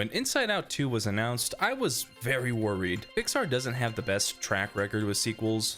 When Inside Out 2 was announced, I was very worried. Pixar doesn't have the best track record with sequels,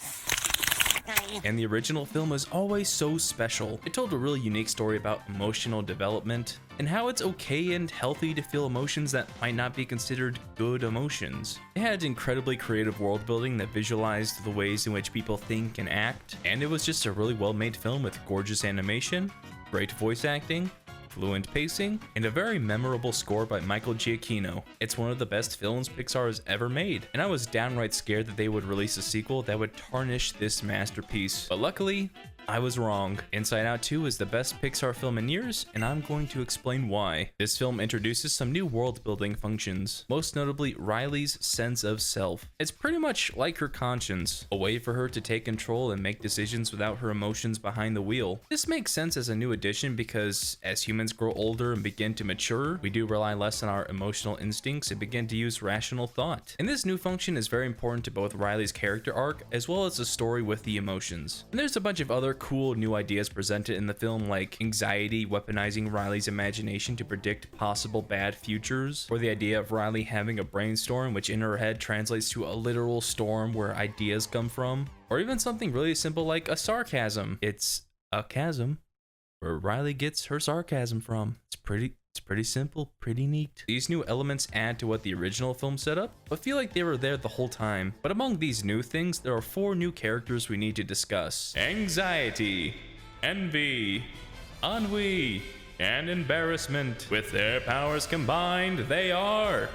and the original film was always so special. It told a really unique story about emotional development and how it's okay and healthy to feel emotions that might not be considered good emotions. It had incredibly creative world building that visualized the ways in which people think and act, and it was just a really well made film with gorgeous animation, great voice acting, fluent pacing, and a very memorable score by Michael Giacchino. It's one of the best films Pixar has ever made, and I was downright scared that they would release a sequel that would tarnish this masterpiece. But luckily, I was wrong. Inside Out 2 is the best Pixar film in years, and I'm going to explain why. This film introduces some new world-building functions, most notably Riley's sense of self. It's pretty much like her conscience, a way for her to take control and make decisions without her emotions behind the wheel. This makes sense as a new addition because as humans grow older and begin to mature, we do rely less on our emotional instincts and begin to use rational thought. And this new function is very important to both Riley's character arc as well as the story with the emotions. And there's a bunch of other cool new ideas presented in the film, like anxiety weaponizing Riley's imagination to predict possible bad futures, or the idea of Riley having a brainstorm which in her head translates to a literal storm where ideas come from, or even something really simple like a sarcasm. It's a chasm where Riley gets her sarcasm from. It's pretty simple, pretty neat. These new elements add to what the original film set up, but feel like they were there the whole time. But among these new things, there are 4 new characters we need to discuss: anxiety, envy, ennui, and embarrassment. With their powers combined, they are...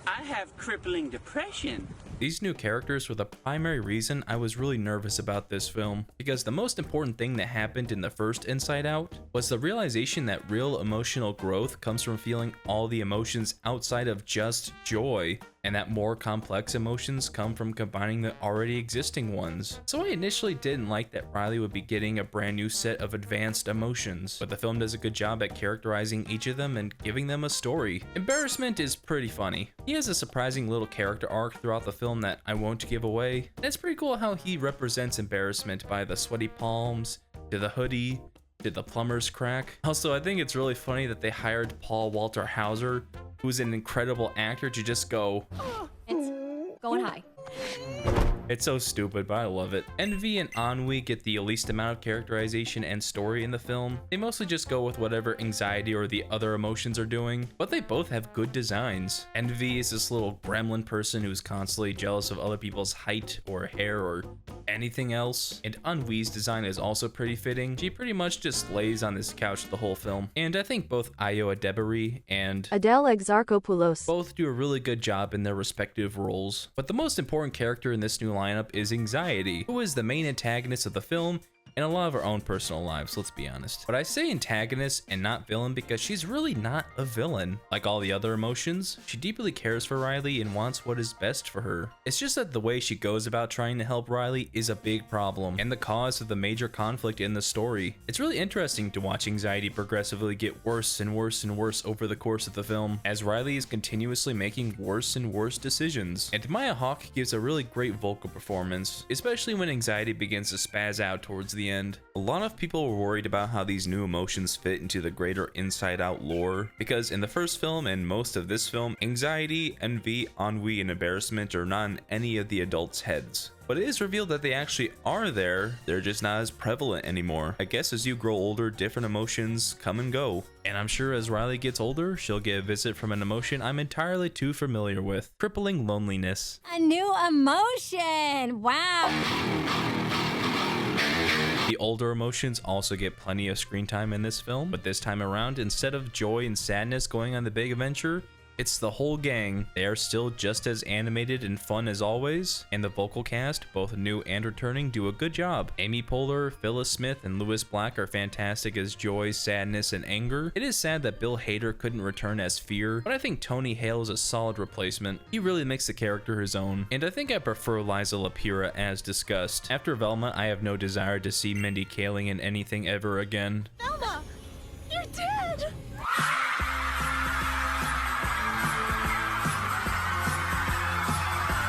I have crippling depression. These new characters were the primary reason I was really nervous about this film, because the most important thing that happened in the first Inside Out was the realization that real emotional growth comes from feeling all the emotions outside of just joy, and that more complex emotions come from combining the already existing ones. So I initially didn't like that Riley would be getting a brand new set of advanced emotions, but the film does a good job at characterizing each of them and giving them a story. Embarrassment is pretty funny. He has a surprising little character arc throughout the film that I won't give away. And it's pretty cool how he represents embarrassment by the sweaty palms, to the hoodie, to the plumber's crack. Also, I think it's really funny that they hired Paul Walter Hauser, who's an incredible actor, to just go, It's going high. It's so stupid, but I love it. Envy and ennui get the least amount of characterization and story in the film. They mostly just go with whatever anxiety or the other emotions are doing, but they both have good designs. Envy is this little gremlin person who's constantly jealous of other people's height or hair or anything else. And ennui's design is also pretty fitting. She pretty much just lays on this couch the whole film. And I think both Ayo Edebiri and Adele Exarchopoulos both do a really good job in their respective roles. But the most important character in this new lineup is Anxiety, who is the main antagonist of the film and a lot of our own personal lives, let's be honest. But I say antagonist and not villain because she's really not a villain. Like all the other emotions, she deeply cares for Riley and wants what is best for her. It's just that the way she goes about trying to help Riley is a big problem and the cause of the major conflict in the story. It's really interesting to watch Anxiety progressively get worse and worse and worse over the course of the film, as Riley is continuously making worse and worse decisions. And Maya Hawke gives a really great vocal performance, especially when Anxiety begins to spaz out towards the end. A lot of people were worried about how these new emotions fit into the greater Inside Out lore, because in the first film and most of this film, anxiety, envy, ennui, and embarrassment are not in any of the adults' heads. But it is revealed that they actually are there, they're just not as prevalent anymore. I guess as you grow older, different emotions come and go. And I'm sure as Riley gets older, she'll get a visit from an emotion I'm entirely too familiar with: crippling loneliness. A new emotion. Wow. The older emotions also get plenty of screen time in this film, but this time around, instead of joy and sadness going on the big adventure, it's the whole gang. They are still just as animated and fun as always, and the vocal cast, both new and returning, do a good job. Amy Poehler, Phyllis Smith, and Lewis Black are fantastic as joy, sadness, and anger. It is sad that Bill Hader couldn't return as Fear, but I think Tony Hale is a solid replacement. He really makes the character his own, and I think I prefer Liza Lapira as discussed. After Velma, I have no desire to see Mindy Kaling in anything ever again. Velma, you're dead.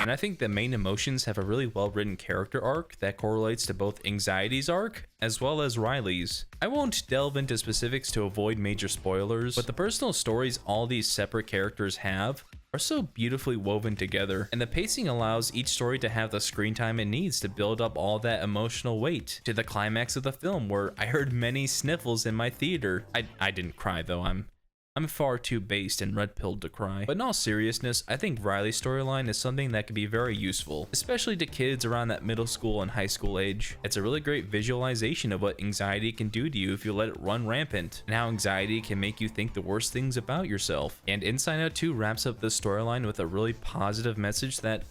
And I think the main emotions have a really well written character arc that correlates to both Anxiety's arc as well as Riley's. I won't delve into specifics to avoid major spoilers, but the personal stories all these separate characters have are so beautifully woven together, and the pacing allows each story to have the screen time it needs to build up all that emotional weight to the climax of the film, where I heard many sniffles in my theater. I didn't cry though, I'm far too based and red-pilled to cry. But in all seriousness, I think Riley's storyline is something that can be very useful, especially to kids around that middle school and high school age. It's a really great visualization of what anxiety can do to you if you let it run rampant, and how anxiety can make you think the worst things about yourself. And Inside Out 2 wraps up this storyline with a really positive message that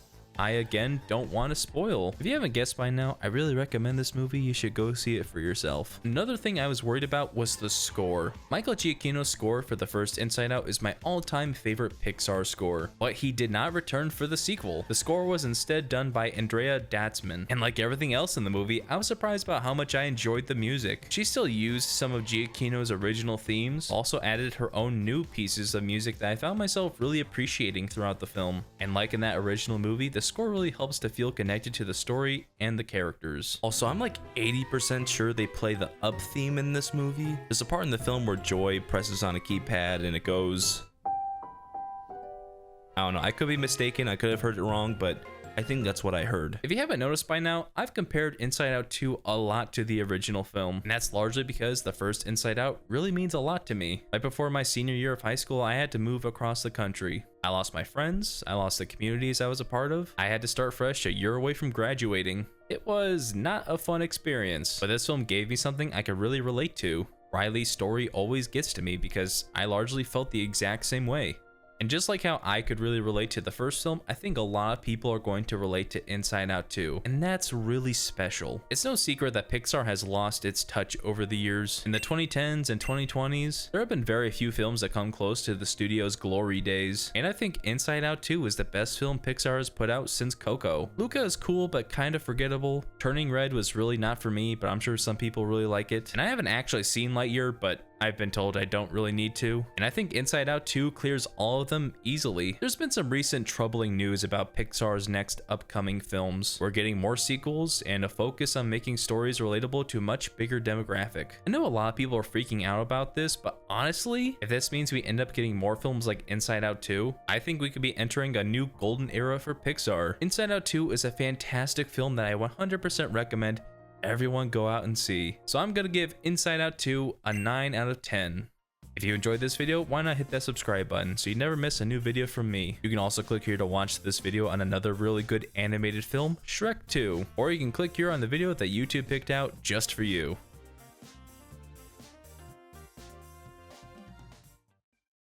I again don't want to spoil. If you haven't guessed by now, I really recommend this movie. You should go see it for yourself. Another thing I was worried about was the score. Michael Giacchino's score for the first Inside Out is my all-time favorite Pixar score, but he did not return for the sequel. The score was instead done by Andrea Datzman, and like everything else in the movie, I was surprised about how much I enjoyed the music. She still used some of Giacchino's original themes, also added her own new pieces of music that I found myself really appreciating throughout the film. And like in that original movie, the score really helps to feel connected to the story and the characters. Also, I'm like 80% sure they play the Up theme in this movie. There's a part in the film where Joy presses on a keypad and it goes... I don't know, I could be mistaken, I could have heard it wrong, but I think that's what I heard. If you haven't noticed by now, I've compared Inside Out 2 a lot to the original film, and that's largely because the first Inside Out really means a lot to me. Right before my senior year of high school, I had to move across the country. I lost my friends, I lost the communities I was a part of, I had to start fresh a year away from graduating. It was not a fun experience, but this film gave me something I could really relate to. Riley's story always gets to me because I largely felt the exact same way. And just like how I could really relate to the first film, I think a lot of people are going to relate to Inside Out 2, and that's really special. It's no secret that Pixar has lost its touch over the years. In the 2010s and 2020s, there have been very few films that come close to the studio's glory days, and I think Inside Out 2 is the best film Pixar has put out since Coco. Luca is cool but kind of forgettable. Turning Red was really not for me, but I'm sure some people really like it. And I haven't actually seen Lightyear, but I've been told I don't really need to. And I think Inside Out 2 clears all of them easily. There's been some recent troubling news about Pixar's next upcoming films. We're getting more sequels and a focus on making stories relatable to a much bigger demographic. I know a lot of people are freaking out about this, but honestly, if this means we end up getting more films like Inside Out 2, I think we could be entering a new golden era for Pixar. Inside Out 2 is a fantastic film that I 100% recommend everyone go out and see. So I'm gonna give Inside Out 2 a 9 out of 10. If you enjoyed this video, why not hit that subscribe button so you never miss a new video from me. You can also click here to watch this video on another really good animated film, Shrek 2, or you can click here on the video that YouTube picked out just for you.